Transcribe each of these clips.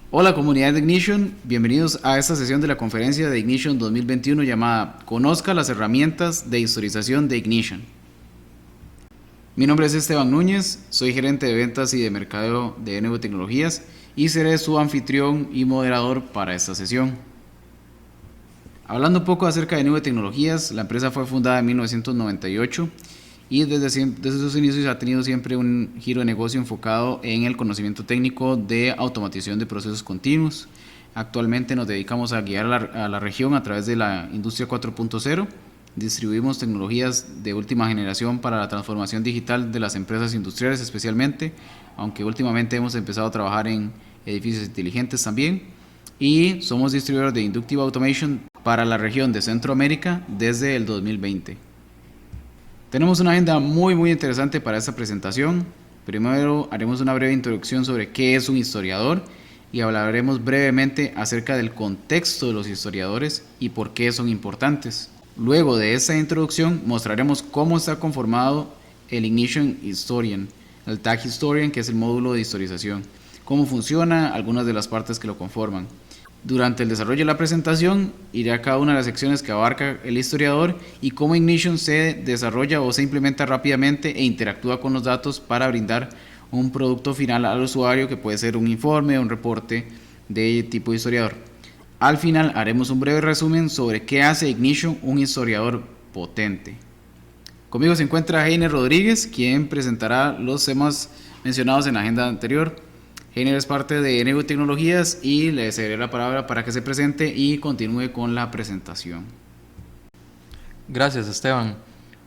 Hola comunidad de Ignition, bienvenidos a esta sesión de la conferencia de Ignition 2021 llamada Conozca las herramientas de historización de Ignition. Mi nombre es Esteban Núñez, soy gerente de ventas y de mercadeo de NV Tecnologías y seré su anfitrión y moderador para esta sesión. Hablando un poco acerca de NV Tecnologías, la empresa fue fundada en 1998 y desde sus inicios ha tenido siempre un giro de negocio enfocado en el conocimiento técnico de automatización de procesos continuos. Actualmente nos dedicamos a guiar a la región a través de la industria 4.0. Distribuimos tecnologías de última generación para la transformación digital de las empresas industriales especialmente, aunque últimamente hemos empezado a trabajar en edificios inteligentes también. Y somos distribuidores de Inductive Automation para la región de Centroamérica desde el 2020. Tenemos una agenda muy interesante para esta presentación. Primero haremos una breve introducción sobre qué es un historiador y hablaremos brevemente acerca del contexto de los historiadores y por qué son importantes. Luego de esta introducción mostraremos cómo está conformado el Ignition Historian, el Tag Historian, que es el módulo de historización, cómo funciona, algunas de las partes que lo conforman. Durante el desarrollo de la presentación iré a cada una de las secciones que abarca el historiador y cómo Ignition se desarrolla o se implementa rápidamente e interactúa con los datos para brindar un producto final al usuario que puede ser un informe o un reporte de tipo historiador. Al final haremos un breve resumen sobre qué hace Ignition un historiador potente. Conmigo se encuentra Heiner Rodríguez, quien presentará los temas mencionados en la agenda anterior. Heiner es parte de NV Tecnologías y le cederé la palabra para que se presente y continúe con la presentación. Gracias, Esteban.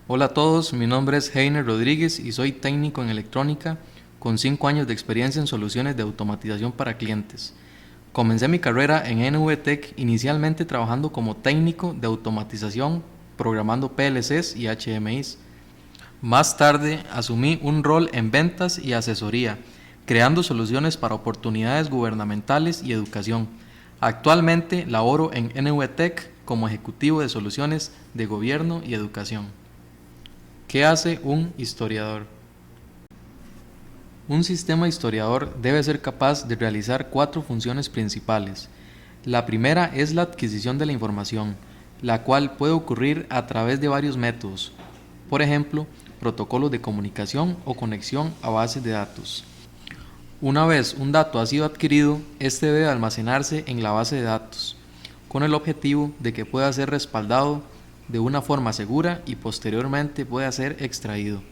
Hola a todos, mi nombre es Heiner Rodríguez y soy técnico en electrónica con 5 años de experiencia en soluciones de automatización para clientes. Comencé mi carrera en NVTech inicialmente trabajando como técnico de automatización, programando PLCs y HMIs. Más tarde asumí un rol en ventas y asesoría, creando soluciones para oportunidades gubernamentales y educación. Actualmente laboro en NVTech como ejecutivo de soluciones de gobierno y educación. ¿Qué hace un historiador? Un sistema historiador debe ser capaz de realizar 4 funciones principales. La primera es la adquisición de la información, la cual puede ocurrir a través de varios métodos, por ejemplo, protocolos de comunicación o conexión a bases de datos. Una vez un dato ha sido adquirido, este debe almacenarse en la base de datos, con el objetivo de que pueda ser respaldado de una forma segura y posteriormente pueda ser extraído.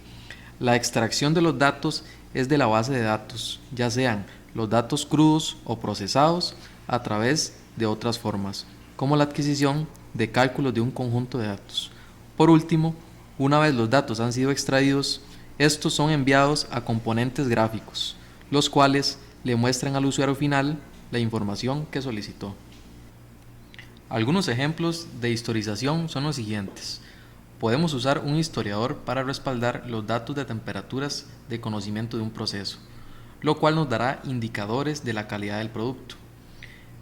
La extracción de los datos es de la base de datos, ya sean los datos crudos o procesados a través de otras formas, como la adquisición de cálculos de un conjunto de datos. Por último, una vez los datos han sido extraídos, estos son enviados a componentes gráficos, los cuales le muestran al usuario final la información que solicitó. Algunos ejemplos de historización son los siguientes. Podemos usar un historiador para respaldar los datos de temperaturas de conocimiento de un proceso, lo cual nos dará indicadores de la calidad del producto.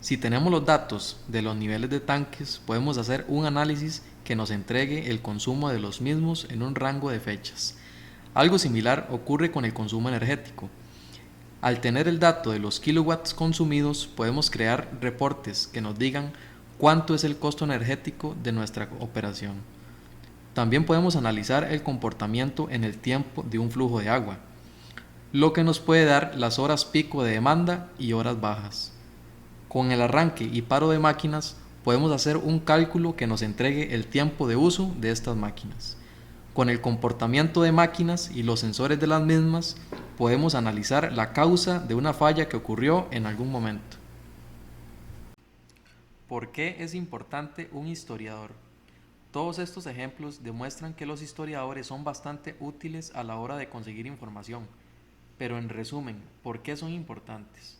Si tenemos los datos de los niveles de tanques, podemos hacer un análisis que nos entregue el consumo de los mismos en un rango de fechas. Algo similar ocurre con el consumo energético. Al tener el dato de los kilowatts consumidos, podemos crear reportes que nos digan cuánto es el costo energético de nuestra operación. También podemos analizar el comportamiento en el tiempo de un flujo de agua, lo que nos puede dar las horas pico de demanda y horas bajas. Con el arranque y paro de máquinas podemos hacer un cálculo que nos entregue el tiempo de uso de estas máquinas. Con el comportamiento de máquinas y los sensores de las mismas podemos analizar la causa de una falla que ocurrió en algún momento. ¿Por qué es importante un historiador? Todos estos ejemplos demuestran que los historiadores son bastante útiles a la hora de conseguir información, pero en resumen, ¿por qué son importantes?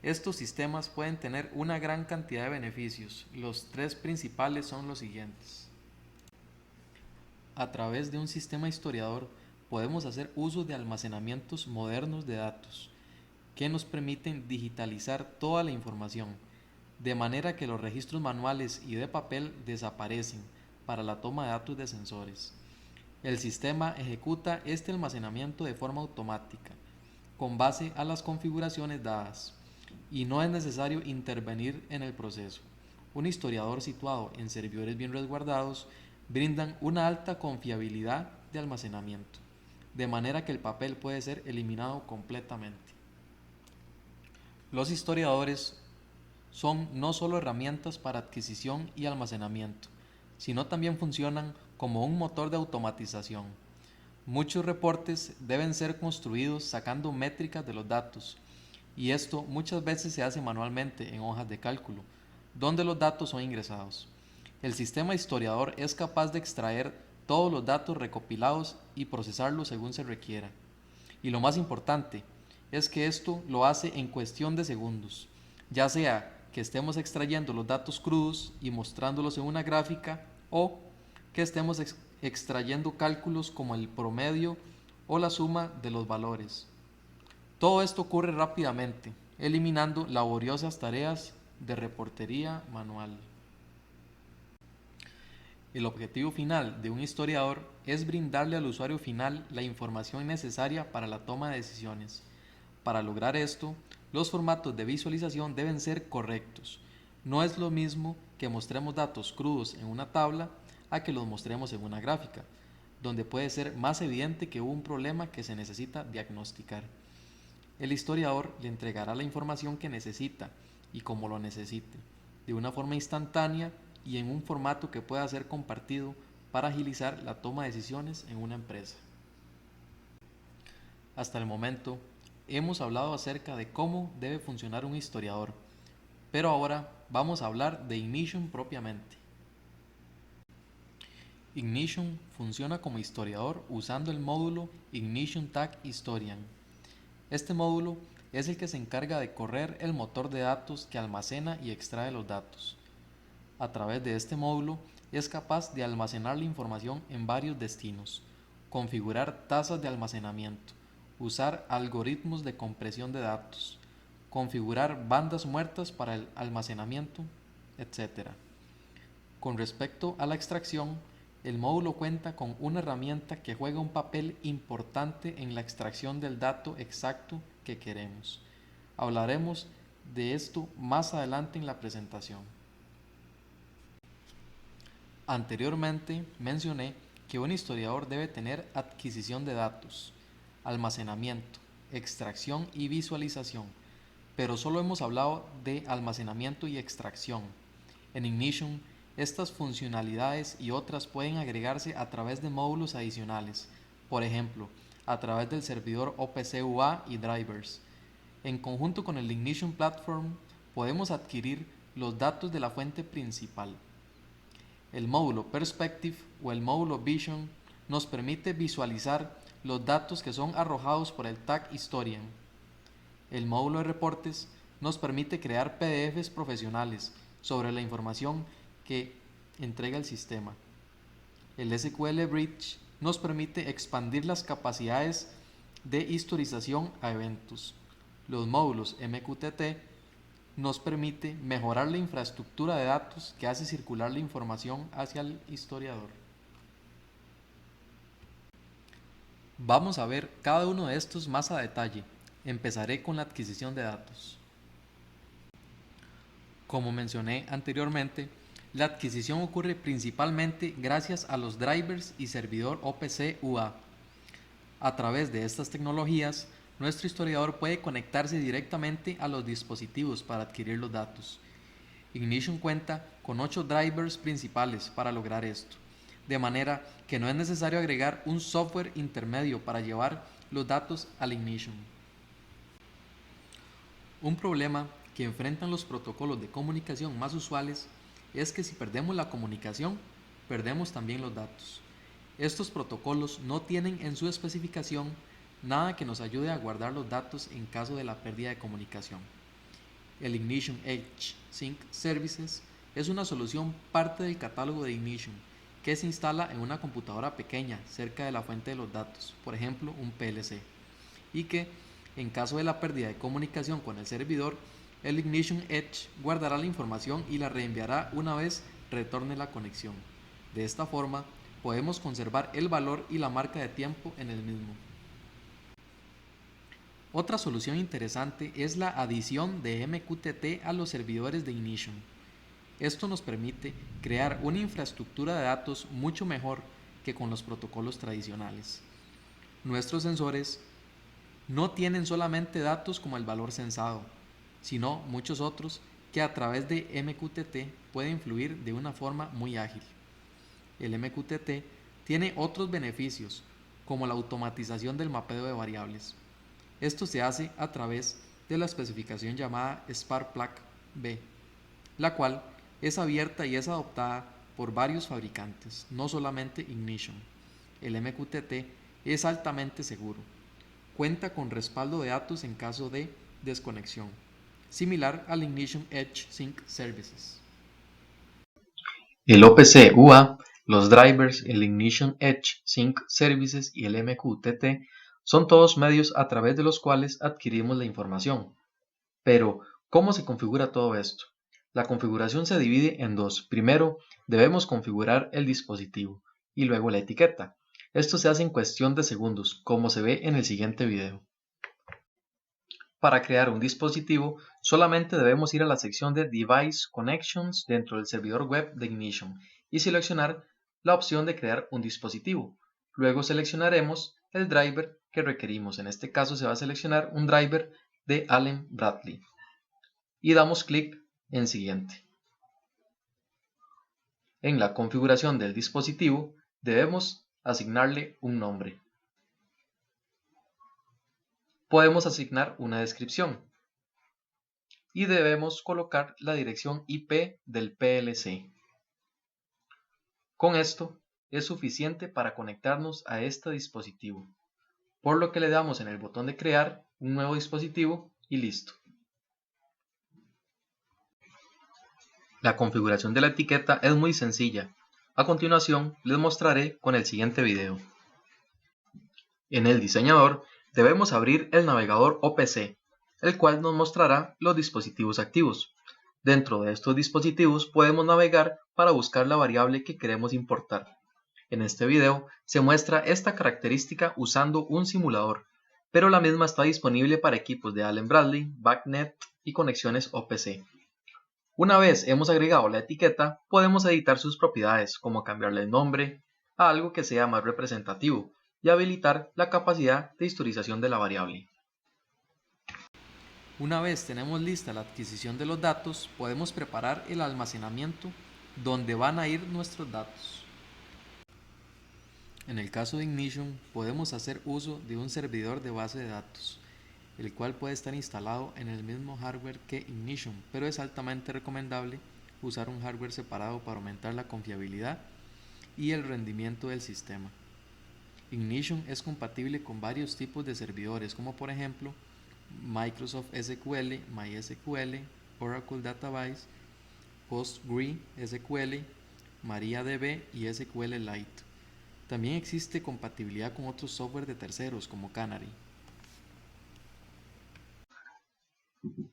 Estos sistemas pueden tener una gran cantidad de beneficios. Los 3 principales son los siguientes. A través de un sistema historiador podemos hacer uso de almacenamientos modernos de datos que nos permiten digitalizar toda la información, de manera que los registros manuales y de papel desaparecen para la toma de datos de sensores. El sistema ejecuta este almacenamiento de forma automática, con base a las configuraciones dadas. y no es necesario intervenir en el proceso. Un historiador situado en servidores bien resguardados brindan una alta confiabilidad de almacenamiento, de manera que el papel puede ser eliminado completamente. Los historiadores son no solo herramientas para adquisición y almacenamiento, sino también funcionan como un motor de automatización. Muchos reportes deben ser construidos sacando métricas de los datos, y esto muchas veces se hace manualmente en hojas de cálculo, donde los datos son ingresados. El sistema historiador es capaz de extraer todos los datos recopilados y procesarlos según se requiera. Y lo más importante es que esto lo hace en cuestión de segundos, ya sea que estemos extrayendo los datos crudos y mostrándolos en una gráfica o que estemos extrayendo cálculos como el promedio o la suma de los valores. Todo esto ocurre rápidamente, eliminando laboriosas tareas de reportería manual. El objetivo final de un historiador es brindarle al usuario final la información necesaria para la toma de decisiones. Para lograr esto, los formatos de visualización deben ser correctos. No es lo mismo que mostremos datos crudos en una tabla a que los mostremos en una gráfica, donde puede ser más evidente que hubo un problema que se necesita diagnosticar. El historiador le entregará la información que necesita y como lo necesite, de una forma instantánea y en un formato que pueda ser compartido para agilizar la toma de decisiones en una empresa. Hasta el momento, hemos hablado acerca de cómo debe funcionar un historiador, pero ahora vamos a hablar de Ignition propiamente. Ignition funciona como historiador usando el módulo Ignition Tag Historian. Este módulo es el que se encarga de correr el motor de datos que almacena y extrae los datos. A través de este módulo es capaz de almacenar la información en varios destinos, configurar tasas de almacenamiento, usar algoritmos de compresión de datos, configurar bandas muertas para el almacenamiento, etc. Con respecto a la extracción, el módulo cuenta con una herramienta que juega un papel importante en la extracción del dato exacto que queremos. Hablaremos de esto más adelante en la presentación. Anteriormente mencioné que un historiador debe tener adquisición de datos, almacenamiento, extracción y visualización, pero solo hemos hablado de almacenamiento y extracción. En Ignition, estas funcionalidades y otras pueden agregarse a través de módulos adicionales, por ejemplo, a través del servidor OPC UA y drivers. En conjunto con el Ignition Platform, podemos adquirir los datos de la fuente principal. El módulo Perspective o el módulo Vision nos permite visualizar los datos que son arrojados por el tag Historian. El módulo de reportes nos permite crear PDFs profesionales sobre la información que entrega el sistema. El SQL Bridge nos permite expandir las capacidades de historización a eventos. Los módulos MQTT nos permite mejorar la infraestructura de datos que hace circular la información hacia el historiador. Vamos a ver cada uno de estos más a detalle. Empezaré con la adquisición de datos. Como mencioné anteriormente, la adquisición ocurre principalmente gracias a los drivers y servidor OPC UA. A través de estas tecnologías, nuestro historiador puede conectarse directamente a los dispositivos para adquirir los datos. Ignition cuenta con 8 drivers principales para lograr esto, de manera que no es necesario agregar un software intermedio para llevar los datos al Ignition. Un problema que enfrentan los protocolos de comunicación más usuales es que si perdemos la comunicación, perdemos también los datos. Estos protocolos no tienen en su especificación nada que nos ayude a guardar los datos en caso de la pérdida de comunicación. El Ignition Edge Sync Services es una solución parte del catálogo de Ignition que se instala en una computadora pequeña cerca de la fuente de los datos, por ejemplo un PLC, y que en caso de la pérdida de comunicación con el servidor, el Ignition Edge guardará la información y la reenviará una vez retorne la conexión. De esta forma, podemos conservar el valor y la marca de tiempo en el mismo. Otra solución interesante es la adición de MQTT a los servidores de Ignition. Esto nos permite crear una infraestructura de datos mucho mejor que con los protocolos tradicionales. Nuestros sensores no tienen solamente datos como el valor sensado, sino muchos otros que a través de MQTT pueden fluir de una forma muy ágil. El MQTT tiene otros beneficios, como la automatización del mapeo de variables. Esto se hace a través de la especificación llamada Spark-Plug-B, la cual es abierta y es adoptada por varios fabricantes, no solamente Ignition. El MQTT es altamente seguro. Cuenta con respaldo de datos en caso de desconexión, similar al Ignition Edge Sync Services. El OPC UA, los drivers, el Ignition Edge Sync Services y el MQTT son todos medios a través de los cuales adquirimos la información. Pero, ¿cómo se configura todo esto? La configuración se divide en dos. Primero, debemos configurar el dispositivo y luego la etiqueta. Esto se hace en cuestión de segundos, como se ve en el siguiente video. Para crear un dispositivo, solamente debemos ir a la sección de Device Connections dentro del servidor web de Ignition y seleccionar la opción de crear un dispositivo. Luego seleccionaremos el driver que requerimos. En este caso se va a seleccionar un driver de Allen Bradley. Y damos clic en Siguiente. En la configuración del dispositivo debemos asignarle un nombre. Podemos asignar una descripción y debemos colocar la dirección IP del PLC. Con esto es suficiente para conectarnos a este dispositivo, por lo que le damos en el botón de crear un nuevo dispositivo y listo. La configuración de la etiqueta es muy sencilla. A continuación les mostraré con el siguiente video. En el diseñador debemos abrir el navegador OPC, el cual nos mostrará los dispositivos activos. Dentro de estos dispositivos podemos navegar para buscar la variable que queremos importar. En este video se muestra esta característica usando un simulador, pero la misma está disponible para equipos de Allen Bradley, BACnet y conexiones OPC. Una vez hemos agregado la etiqueta, podemos editar sus propiedades, como cambiarle el nombre a algo que sea más representativo y habilitar la capacidad de historización de la variable. Una vez tenemos lista la adquisición de los datos, podemos preparar el almacenamiento donde van a ir nuestros datos. En el caso de Ignition, podemos hacer uso de un servidor de base de datos, el cual puede estar instalado en el mismo hardware que Ignition, pero es altamente recomendable usar un hardware separado para aumentar la confiabilidad y el rendimiento del sistema. Ignition es compatible con varios tipos de servidores, como por ejemplo Microsoft SQL, MySQL, Oracle Database, PostgreSQL, MariaDB y SQLite. También existe compatibilidad con otros software de terceros como Canary.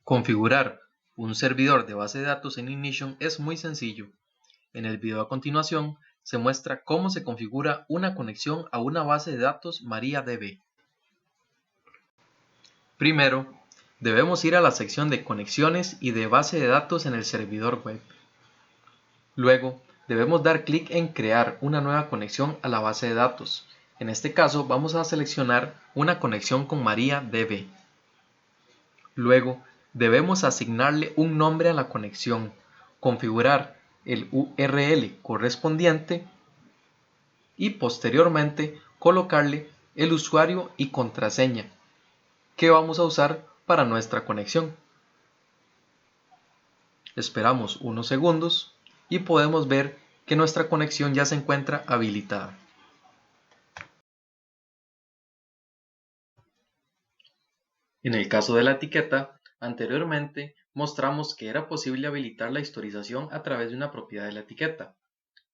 Configurar un servidor de base de datos en Ignition es muy sencillo. En el video a continuación se muestra cómo se configura una conexión a una base de datos MariaDB. Primero, debemos ir a la sección de conexiones y de base de datos en el servidor web. Luego, debemos dar clic en crear una nueva conexión a la base de datos. En este caso vamos a seleccionar una conexión con MariaDB. Luego, debemos asignarle un nombre a la conexión, configurar el URL correspondiente y posteriormente colocarle el usuario y contraseña que vamos a usar para nuestra conexión. Esperamos unos segundos y podemos ver que nuestra conexión ya se encuentra habilitada. En el caso de la etiqueta, anteriormente mostramos que era posible habilitar la historización a través de una propiedad de la etiqueta,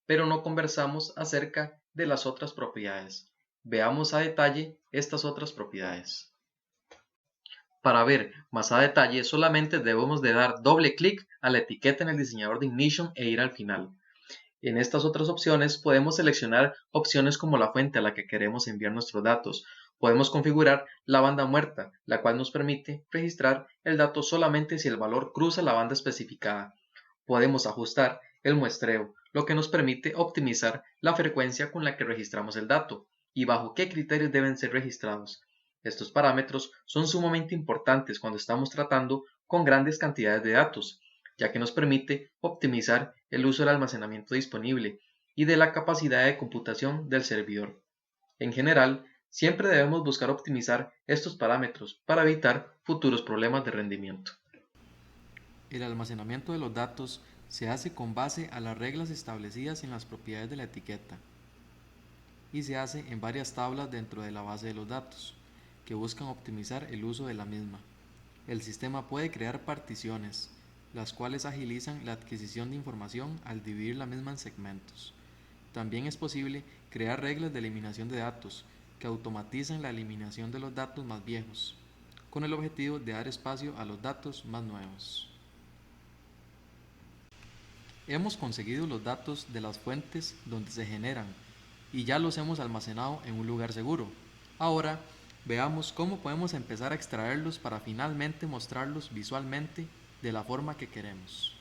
pero no conversamos acerca de las otras propiedades. Veamos a detalle estas otras propiedades. Para ver más a detalle, solamente debemos de dar doble clic a la etiqueta en el diseñador de Ignition e ir al final. En estas otras opciones podemos seleccionar opciones como la fuente a la que queremos enviar nuestros datos, Podemos configurar la banda muerta, la cual nos permite registrar el dato solamente si el valor cruza la banda especificada. Podemos ajustar el muestreo, lo que nos permite optimizar la frecuencia con la que registramos el dato y bajo qué criterios deben ser registrados. Estos parámetros son sumamente importantes cuando estamos tratando con grandes cantidades de datos, ya que nos permite optimizar el uso del almacenamiento disponible y de la capacidad de computación del servidor. En general, siempre debemos buscar optimizar estos parámetros para evitar futuros problemas de rendimiento. El almacenamiento de los datos se hace con base a las reglas establecidas en las propiedades de la etiqueta y se hace en varias tablas dentro de la base de los datos, que buscan optimizar el uso de la misma. El sistema puede crear particiones, las cuales agilizan la adquisición de información al dividir la misma en segmentos. También es posible crear reglas de eliminación de datos, que automatizan la eliminación de los datos más viejos, con el objetivo de dar espacio a los datos más nuevos. Hemos conseguido los datos de las fuentes donde se generan y ya los hemos almacenado en un lugar seguro. Ahora veamos cómo podemos empezar a extraerlos para finalmente mostrarlos visualmente de la forma que queremos.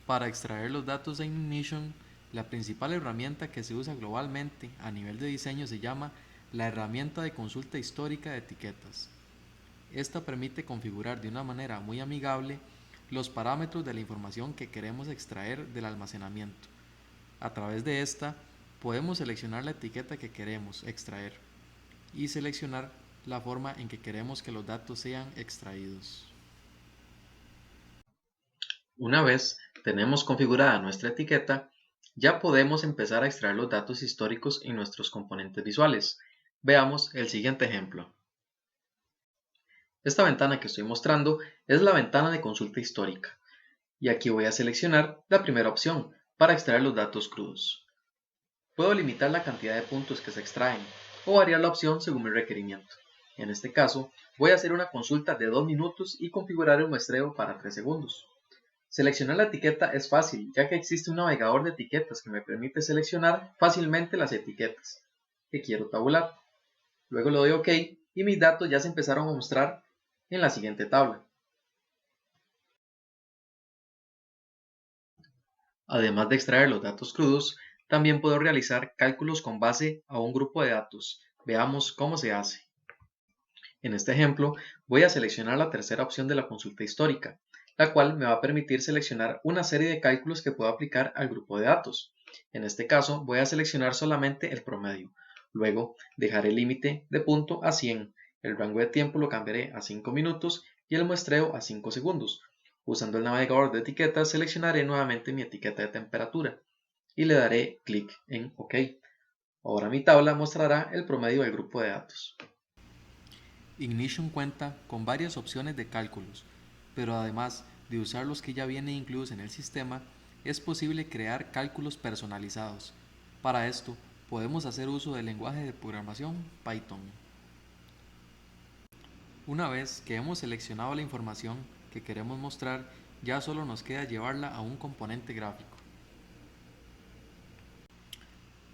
Para extraer los datos de Ignition, la principal herramienta que se usa globalmente a nivel de diseño se llama la herramienta de consulta histórica de etiquetas. Esta permite configurar de una manera muy amigable los parámetros de la información que queremos extraer del almacenamiento. A través de esta, podemos seleccionar la etiqueta que queremos extraer y seleccionar la forma en que queremos que los datos sean extraídos. Una vez tenemos configurada nuestra etiqueta, ya podemos empezar a extraer los datos históricos en nuestros componentes visuales. Veamos el siguiente ejemplo. Esta ventana que estoy mostrando es la ventana de consulta histórica, y aquí voy a seleccionar la primera opción para extraer los datos crudos. Puedo limitar la cantidad de puntos que se extraen o variar la opción según mi requerimiento. En este caso, voy a hacer una consulta de 2 minutos y configurar el muestreo para 3 segundos. Seleccionar la etiqueta es fácil, ya que existe un navegador de etiquetas que me permite seleccionar fácilmente las etiquetas que quiero tabular. Luego le doy OK y mis datos ya se empezaron a mostrar en la siguiente tabla. Además de extraer los datos crudos, también puedo realizar cálculos con base a un grupo de datos. Veamos cómo se hace. En este ejemplo, voy a seleccionar la tercera opción de la consulta histórica, la cual me va a permitir seleccionar una serie de cálculos que puedo aplicar al grupo de datos. En este caso, voy a seleccionar solamente el promedio. Luego, dejaré el límite de punto a 100. El rango de tiempo lo cambiaré a 5 minutos y el muestreo a 5 segundos. Usando el navegador de etiquetas, seleccionaré nuevamente mi etiqueta de temperatura y le daré clic en OK. Ahora mi tabla mostrará el promedio del grupo de datos. Ignition cuenta con varias opciones de cálculos, pero además de usar los que ya vienen incluidos en el sistema, es posible crear cálculos personalizados. Para esto, podemos hacer uso del lenguaje de programación Python. Una vez que hemos seleccionado la información que queremos mostrar, ya solo nos queda llevarla a un componente gráfico.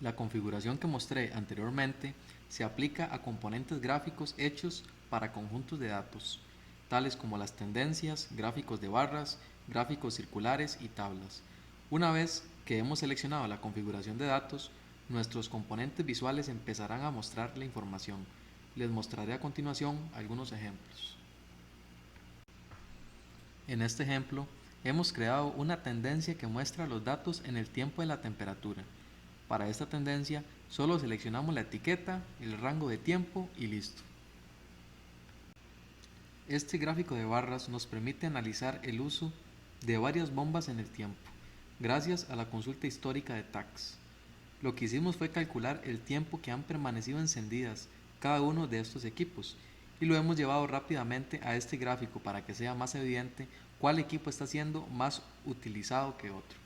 La configuración que mostré anteriormente se aplica a componentes gráficos hechos para conjuntos de datos, tales como las tendencias, gráficos de barras, gráficos circulares y tablas. Una vez que hemos seleccionado la configuración de datos, nuestros componentes visuales empezarán a mostrar la información. Les mostraré a continuación algunos ejemplos. En este ejemplo, hemos creado una tendencia que muestra los datos en el tiempo de la temperatura. Para esta tendencia, solo seleccionamos la etiqueta, el rango de tiempo y listo. Este gráfico de barras nos permite analizar el uso de varias bombas en el tiempo, gracias a la consulta histórica de tags. Lo que hicimos fue calcular el tiempo que han permanecido encendidas cada uno de estos equipos y lo hemos llevado rápidamente a este gráfico para que sea más evidente cuál equipo está siendo más utilizado que otro.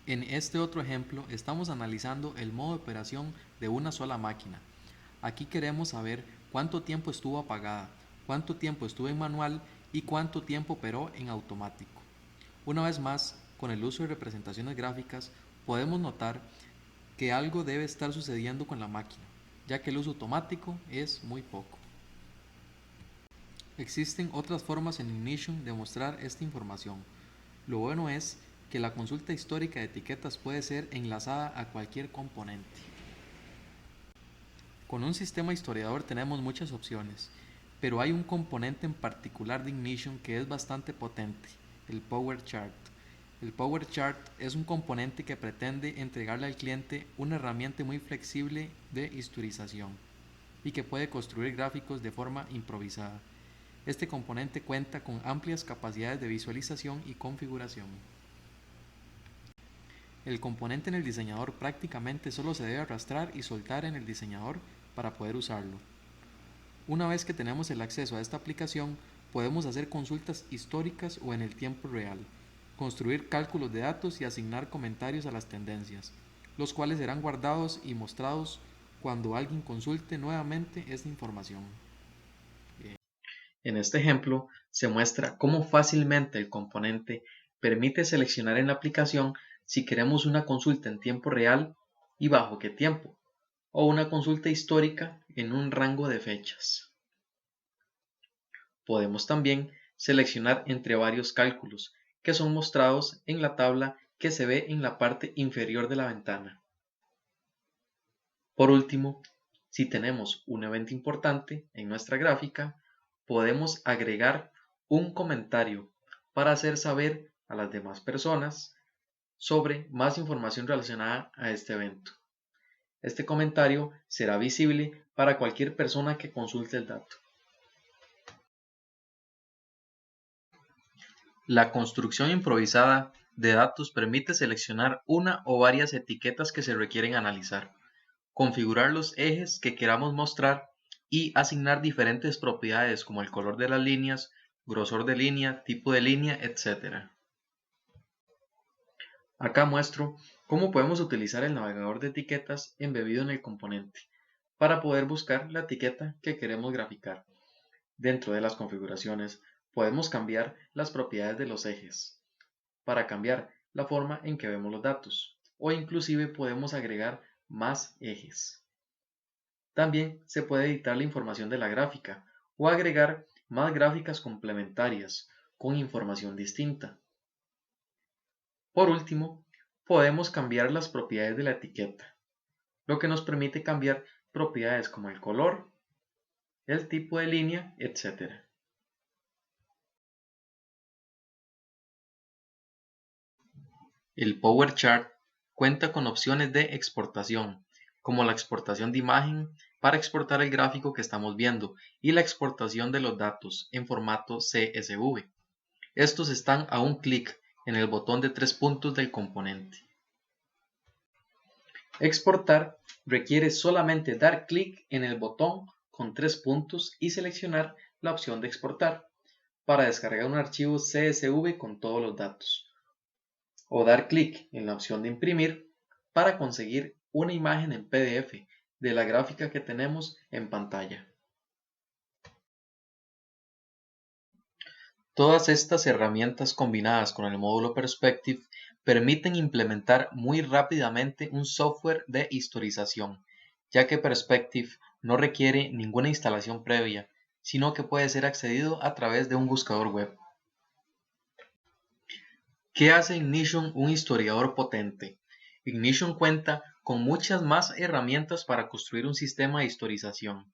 En este otro ejemplo estamos analizando el modo de operación de una sola máquina. Aquí queremos saber cuánto tiempo estuvo apagada, cuánto tiempo estuvo en manual y cuánto tiempo operó en automático. Una vez más, con el uso de representaciones gráficas, podemos notar que algo debe estar sucediendo con la máquina, ya que el uso automático es muy poco. Existen otras formas en Ignition de mostrar esta información. Lo bueno es que la consulta histórica de etiquetas puede ser enlazada a cualquier componente. Con un sistema historiador tenemos muchas opciones, pero hay un componente en particular de Ignition que es bastante potente, el Power Chart. El Power Chart es un componente que pretende entregarle al cliente una herramienta muy flexible de historización y que puede construir gráficos de forma improvisada. Este componente cuenta con amplias capacidades de visualización y configuración. El componente en el diseñador prácticamente solo se debe arrastrar y soltar en el diseñador para poder usarlo. Una vez que tenemos el acceso a esta aplicación, podemos hacer consultas históricas o en el tiempo real, construir cálculos de datos y asignar comentarios a las tendencias, los cuales serán guardados y mostrados cuando alguien consulte nuevamente esta información. En este ejemplo, se muestra cómo fácilmente el componente permite seleccionar en la aplicación si queremos una consulta en tiempo real y bajo qué tiempo, o una consulta histórica en un rango de fechas. Podemos también seleccionar entre varios cálculos, que son mostrados en la tabla que se ve en la parte inferior de la ventana. Por último, si tenemos un evento importante en nuestra gráfica, podemos agregar un comentario para hacer saber a las demás personas sobre más información relacionada a este evento. Este comentario será visible para cualquier persona que consulte el dato. La construcción improvisada de datos permite seleccionar una o varias etiquetas que se requieren analizar, configurar los ejes que queramos mostrar y asignar diferentes propiedades como el color de las líneas, grosor de línea, tipo de línea, etc. Acá muestro cómo podemos utilizar el navegador de etiquetas embebido en el componente para poder buscar la etiqueta que queremos graficar. Dentro de las configuraciones podemos cambiar las propiedades de los ejes para cambiar la forma en que vemos los datos, o inclusive podemos agregar más ejes. También se puede editar la información de la gráfica o agregar más gráficas complementarias con información distinta. Por último, podemos cambiar las propiedades de la etiqueta, lo que nos permite cambiar propiedades como el color, el tipo de línea, etc. El Power Chart cuenta con opciones de exportación, como la exportación de imagen para exportar el gráfico que estamos viendo y la exportación de los datos en formato CSV. Estos están a un clic en el botón de 3 puntos del componente. Exportar requiere solamente dar clic en el botón con 3 puntos y seleccionar la opción de exportar para descargar un archivo CSV con todos los datos, o dar clic en la opción de imprimir para conseguir una imagen en PDF de la gráfica que tenemos en pantalla. Todas estas herramientas combinadas con el módulo Perspective permiten implementar muy rápidamente un software de historización, ya que Perspective no requiere ninguna instalación previa, sino que puede ser accedido a través de un buscador web. ¿Qué hace Ignition un historiador potente? Ignition cuenta con muchas más herramientas para construir un sistema de historización,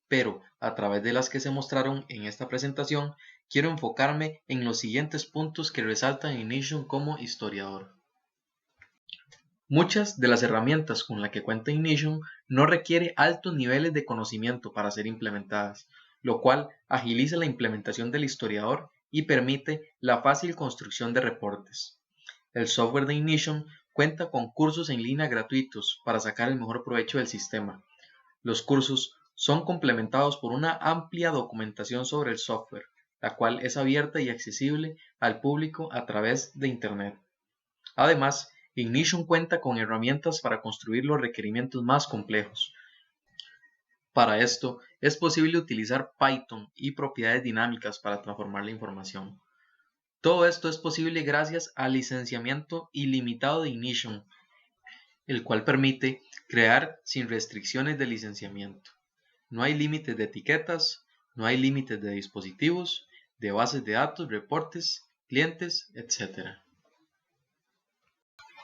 pero a través de las que se mostraron en esta presentación, quiero enfocarme en los siguientes puntos que resaltan a Ignition como historiador. Muchas de las herramientas con las que cuenta Ignition no requiere altos niveles de conocimiento para ser implementadas, lo cual agiliza la implementación del historiador y permite la fácil construcción de reportes. El software de Ignition cuenta con cursos en línea gratuitos para sacar el mejor provecho del sistema. Los cursos son complementados por una amplia documentación sobre el software, la cual es abierta y accesible al público a través de Internet. Además, Ignition cuenta con herramientas para construir los requerimientos más complejos. Para esto, es posible utilizar Python y propiedades dinámicas para transformar la información. Todo esto es posible gracias al licenciamiento ilimitado de Ignition. el cual permite crear sin restricciones de licenciamiento. No hay límites de etiquetas, no hay límites de dispositivos, de bases de datos, reportes, clientes, etc.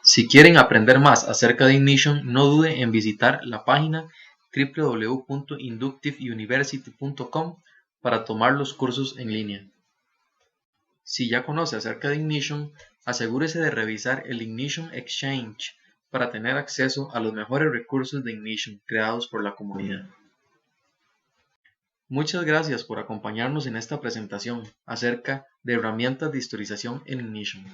Si quieren aprender más acerca de Ignition, no dude en visitar la página www.inductiveuniversity.com para tomar los cursos en línea. Si ya conoce acerca de Ignition, asegúrese de revisar el Ignition Exchange para tener acceso a los mejores recursos de Ignition creados por la comunidad. Muchas gracias por acompañarnos en esta presentación acerca de herramientas de historización en Ignition.